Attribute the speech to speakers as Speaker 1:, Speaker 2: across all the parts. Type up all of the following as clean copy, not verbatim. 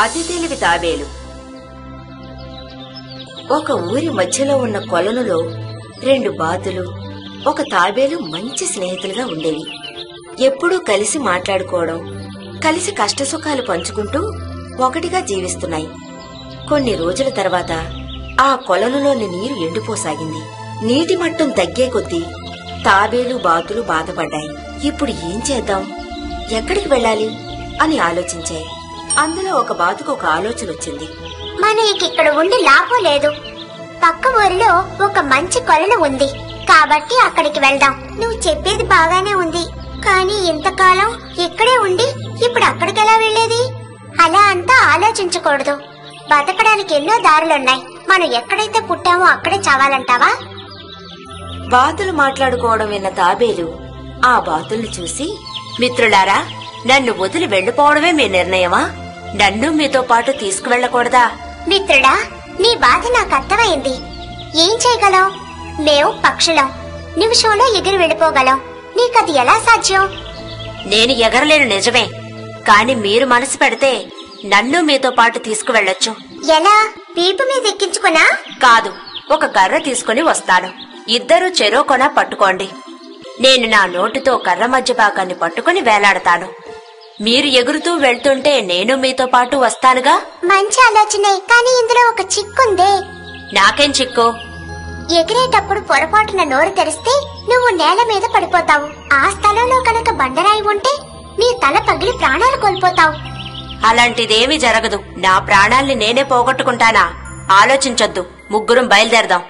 Speaker 1: అతి తెలివి తాబేలు. ఒక ఊరి మధ్యలో ఉన్న కొలనులో 2 బాతులు, ఒక తాబేలు మంచి స్నేహితులుగా ఉండేవి. ఎప్పుడూ కలిసి మాట్లాడుకోవడం, కలిసి కష్టసుఖాలు పంచుకుంటూ ఒకటిగా జీవిస్తున్నాయి. కొన్ని రోజుల తర్వాత ఆ కొలనులోని నీరు ఎండిపోసాగింది. నీటి మట్టం తగ్గే కొద్దీ తాబేలు బాతులు బాధపడ్డాయి. ఇప్పుడు ఏం చేద్దాం, ఎక్కడికి వెళ్ళాలి అని ఆలోచించాయి. అందులో ఒక బాతుకు ఒక ఆలోచన వచ్చింది.
Speaker 2: మనకిక్కడ ఉండి లాభం లేదు. పక్క ఊరిలో ఒక మంచి కొలను ఉంది కాబట్టి అక్కడికి వెళ్దాం. నువ్వు చెప్పేది బాగానే ఉంది, కానీ ఇంతకాలం ఇక్కడే ఉండి ఇప్పుడు అక్కడికి ఎలా వెళ్లేది? అలా అంతా ఆలోచించకూడదు. బతకడానికి ఎన్నో దారులున్నాయి. మనం ఎక్కడైతే పుట్టామో అక్కడే చావాలంటావా?
Speaker 1: బాతులు మాట్లాడుకోవడం విన్న తాబేలు ఆ బాతుల్ని చూసి, మిత్రులారా, నన్ను వదిలి వెళ్లిపోవడమే మీ నిర్ణయమా? నన్ను మీతో పాటు తీసుకువెళ్లకూడదా?
Speaker 2: మిత్రుడా, నీ బాధ నాకు అర్థమైంది. ఏం చేయగలం? మేము పక్షులం, నిమిషంలో ఎగిరి వెళ్ళిపోగలం. నీకది ఎలా సాధ్యం?
Speaker 1: నేను ఎగరలేను నిజమే, కాని మీరు మనసు పెడితే నన్ను మీతో పాటు తీసుకువెళ్లొచ్చు.
Speaker 2: ఎలా? వీపు మీద ఎక్కించుకున్నా?
Speaker 1: కాదు, ఒక కర్ర తీసుకుని వస్తాను. ఇద్దరూ చెరో కొన పట్టుకోండి. నేను నా నోటితో కర్ర మధ్య భాగాన్ని పట్టుకుని వేలాడతాను. మీరు ఎగురుతూ వెళ్తుంటే నేను మీతో పాటు వస్తానుగా.
Speaker 2: మంచి ఆలోచనే, కానీ ఇందులో ఒక చిక్కుందే.
Speaker 1: నాకేం చిక్కు?
Speaker 2: ఎగిరేటప్పుడు పొరపాటున నోరు తెరిస్తే నువ్వు నేల మీద పడిపోతావు. ఆ స్థలంలో కనుక బండరాయి ఉంటే నీ తల పగిలి ప్రాణాలు కోల్పోతావు.
Speaker 1: అలాంటిదేమీ జరగదు. నా ప్రాణాల్ని నేనే పోగొట్టుకుంటానా? ఆలోచించొద్దు, ముగ్గురం బయలుదేరదాం.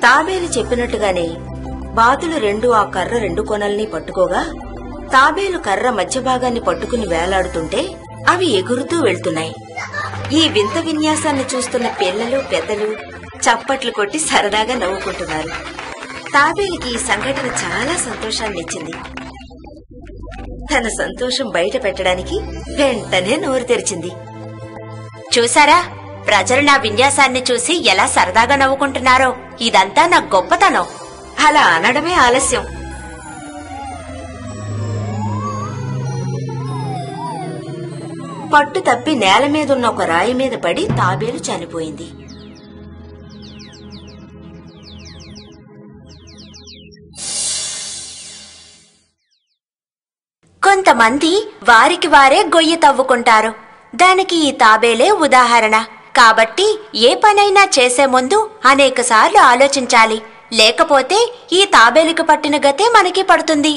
Speaker 1: తాబేలు చెప్పినట్టుగానే బాతులు 2 ఆ కర్ర 2 కొనల్ని పట్టుకోగా తాబేలు కర్ర మధ్య భాగాన్ని పట్టుకుని వేలాడుతుంటే అవి ఎగురుతూ వెళ్తున్నాయి. ఈ వింత విన్యాసాన్ని చూస్తున్న పిల్లలు పెద్దలు చప్పట్లు కొట్టి సరదాగా నవ్వుకుంటున్నారు. తాబేలుకి ఈ సంఘటన చాలా సంతోషాన్నిచ్చింది. తన సంతోషం బయట పెట్టడానికి వెంటనే నోరు తెరిచింది. చూసారా, ప్రజలు నా విన్యాసాన్ని చూసి ఎలా సరదాగా నవ్వుకుంటున్నారో. ఇదంతా నా గొప్పతనం. అలా అనడమే ఆలస్యం. పట్టు తప్పి నేల మీదున్న ఒక రాయి మీద పడి తాబేలు చనిపోయింది. కొంతమంది వారికి వారే గొయ్యి తవ్వుకుంటారు. దానికి ఈ తాబేలే ఉదాహరణ. కాబట్టి ఏ పనైనా చేసే ముందు అనేకసార్లు ఆలోచించాలి. లేకపోతే ఈ తాబేలుకు పట్టిన గతే మనకి పడుతుంది.